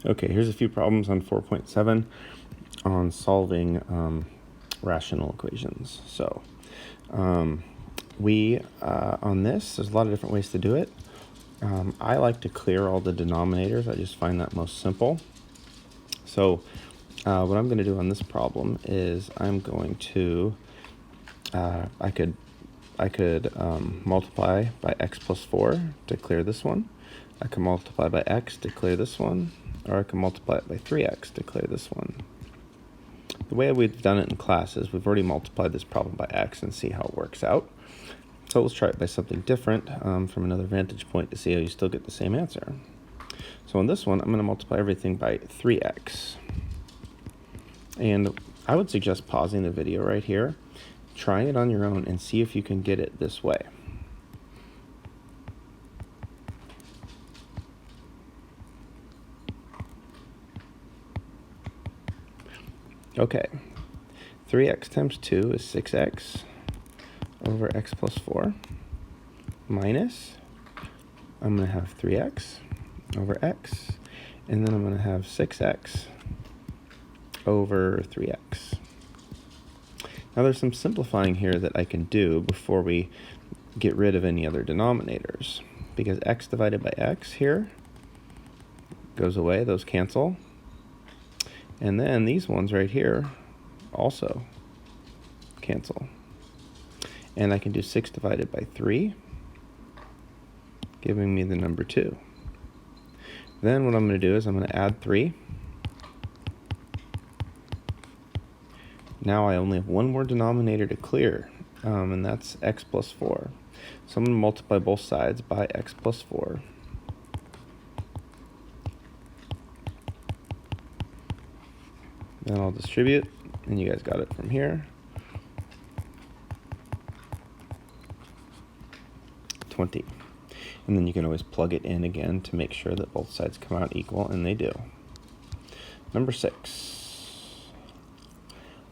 Okay, here's a few problems on 4.7 on solving rational equations. So on this, there's a lot of different ways to do it. I like to clear all the denominators. I just find that most simple. So what I'm going to do on this problem is I'm going to, I could multiply by x plus 4 to clear this one. I can multiply by x to clear this one, or I can multiply it by 3x to clear this one. The way we've done it in class is we've already multiplied this problem by x and see how it works out. So let's try it by something different from another vantage point to see how you still get the same answer. So on this one, I'm going to multiply everything by 3x. And I would suggest pausing the video right here, trying it on your own, and see if you can get it this way. Okay, 3x times 2 is 6x over x plus 4 minus, I'm going to have 3x over x, and then I'm going to have 6x over 3x. Now there's some simplifying here that I can do before we get rid of any other denominators, because x divided by x here goes away, those cancel. And then these ones right here also cancel. And I can do 6 divided by 3, giving me the number 2. Then what I'm going to do is I'm going to add 3. Now I only have one more denominator to clear, and that's x plus 4. So I'm going to multiply both sides by x plus 4. Then I'll distribute, and you guys got it from here. 20. And then you can always plug it in again to make sure that both sides come out equal, and they do. Number 6.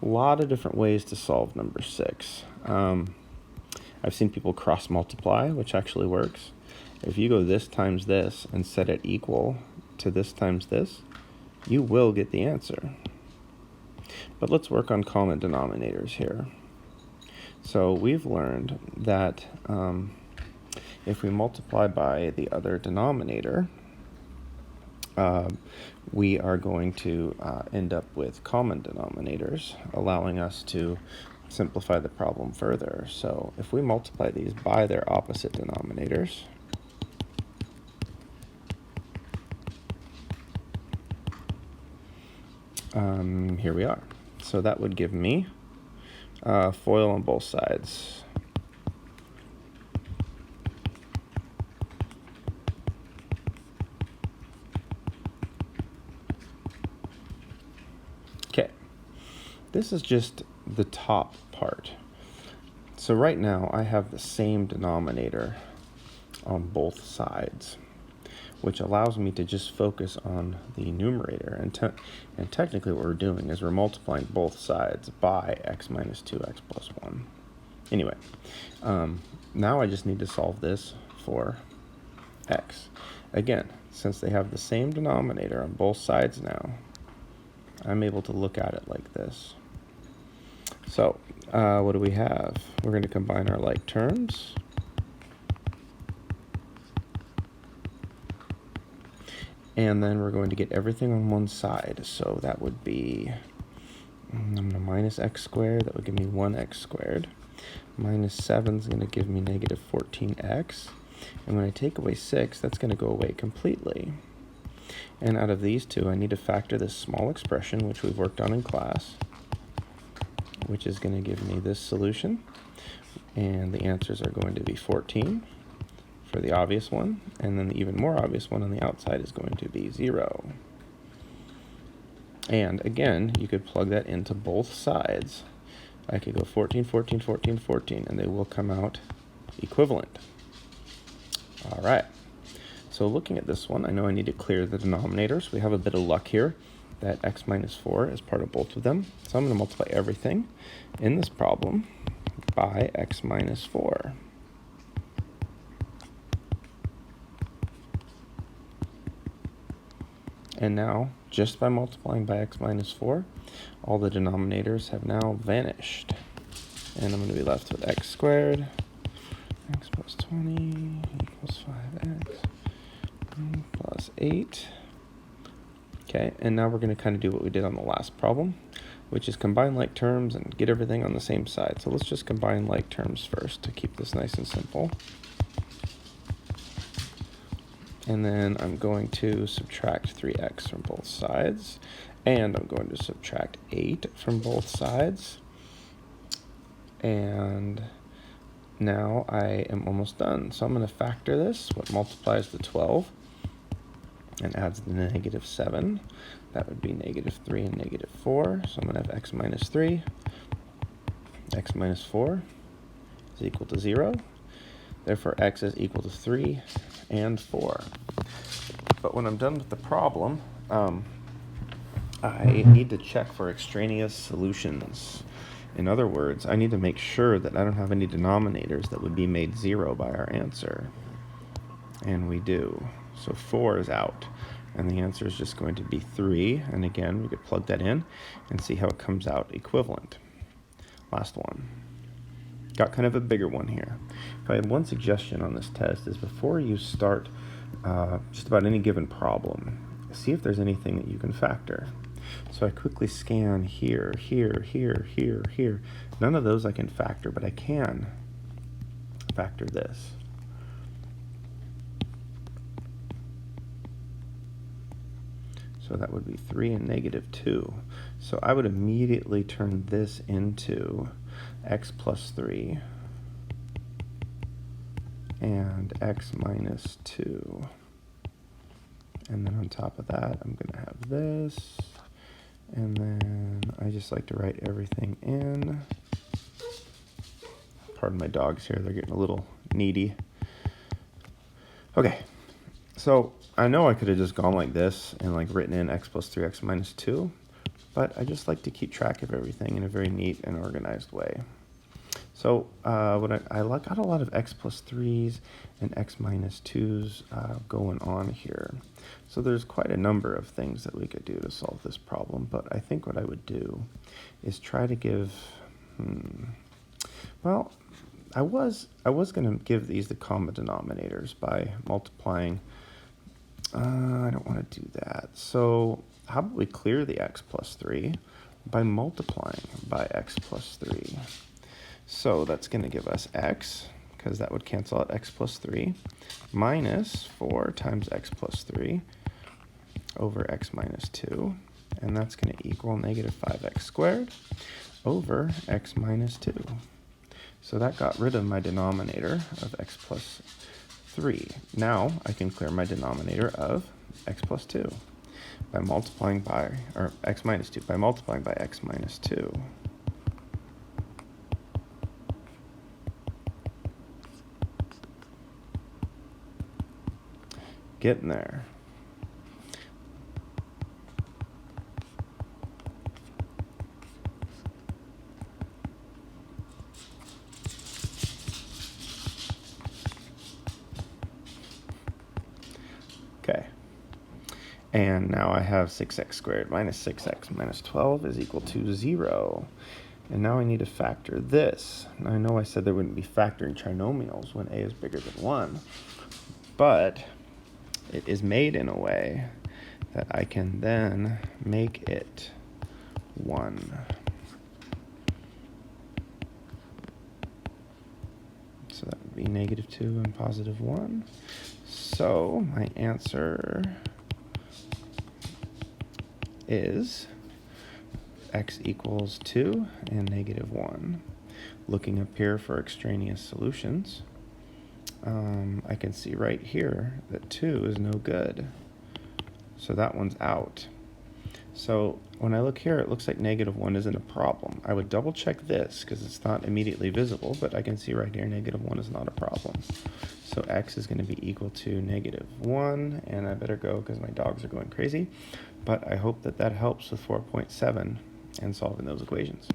A lot of different ways to solve number 6. I've seen people cross multiply, which actually works. If you go this times this and set it equal to this times this, you will get the answer. But let's work on common denominators here. So we've learned that if we multiply by the other denominator, we are going to end up with common denominators, allowing us to simplify the problem further. So if we multiply these by their opposite denominators, here we are. So that would give me FOIL on both sides. Okay, this is just the top part. So right now I have the same denominator on both sides, which allows me to just focus on the numerator. And technically what we're doing is we're multiplying both sides by x minus 2x plus 1. Anyway, now I just need to solve this for x. Again, since they have the same denominator on both sides now, I'm able to look at it like this. So what do we have? We're going to combine our like terms. And then we're going to get everything on one side. So that would be minus x squared. That would give me 1x squared. Minus 7 is going to give me negative 14x. And when I take away 6, that's going to go away completely. And out of these two, I need to factor this small expression, which we've worked on in class, which is going to give me this solution. And the answers are going to be 14. For the obvious one, and then the even more obvious one on the outside is going to be 0. And again, you could plug that into both sides. I could go 14, 14, 14, 14, and they will come out equivalent. All right, so looking at this one, I know I need to clear the denominators. We have a bit of luck here that x minus 4 is part of both of them. So I'm going to multiply everything in this problem by x minus 4. And now, just by multiplying by x minus 4, all the denominators have now vanished. And I'm going to be left with x squared, x plus 20 equals 5x plus 8. Okay, and now we're going to kind of do what we did on the last problem, which is combine like terms and get everything on the same side. So let's just combine like terms first to keep this nice and simple. And then I'm going to subtract 3x from both sides. And I'm going to subtract 8 from both sides. And now I am almost done. So I'm going to factor this, what multiplies the 12 and adds the negative 7. That would be negative 3 and negative 4. So I'm going to have x minus 3. X minus 4 is equal to 0. Therefore, x is equal to 3 and 4. But when I'm done with the problem, I need to check for extraneous solutions. In other words, I need to make sure that I don't have any denominators that would be made 0 by our answer. And we do. So 4 is out. And the answer is just going to be 3. And again, we could plug that in and see how it comes out equivalent. Last one. Got kind of a bigger one here. If I had one suggestion on this test is before you start just about any given problem, see if there's anything that you can factor. So I quickly scan here, here, here, here, here. None of those I can factor, but I can factor this. So that would be 3 and negative 2. So I would immediately turn this into x plus 3 and x minus 2. And then on top of that, I'm going to have this. And then I just like to write everything in. Pardon my dogs here, they're getting a little needy. Okay, so I know I could have just gone like this and like written in x plus 3, x minus 2, but I just like to keep track of everything in a very neat and organized way. So what I got a lot of x plus 3s and x minus 2s going on here. So there's quite a number of things that we could do to solve this problem, but I think what I would do is try to give, well, I was going to give these the common denominators by multiplying. I don't want to do that. So how about we clear the x plus 3 by multiplying by x plus 3. So that's going to give us x, because that would cancel out x plus 3, minus 4 times x plus 3 over x minus 2. And that's going to equal negative 5x squared over x minus 2. So that got rid of my denominator of x plus 3. Now I can clear my denominator of x plus 2 by multiplying by, or x minus 2, by multiplying by x minus 2. Getting there. Okay. And now I have 6x squared minus 6x minus 12 is equal to 0. And now I need to factor this. Now I know I said there wouldn't be factoring trinomials when a is bigger than 1, but it is made in a way that I can then make it 1. So that would be negative 2 and positive 1. So my answer is x equals 2 and negative 1. Looking up here for extraneous solutions, I can see right here that 2 is no good. So that one's out. So when I look here, it looks like negative 1 isn't a problem. I would double check this because it's not immediately visible, but I can see right here negative 1 is not a problem. So x is going to be equal to negative 1, and I better go because my dogs are going crazy. But I hope that that helps with 4.7 and solving those equations.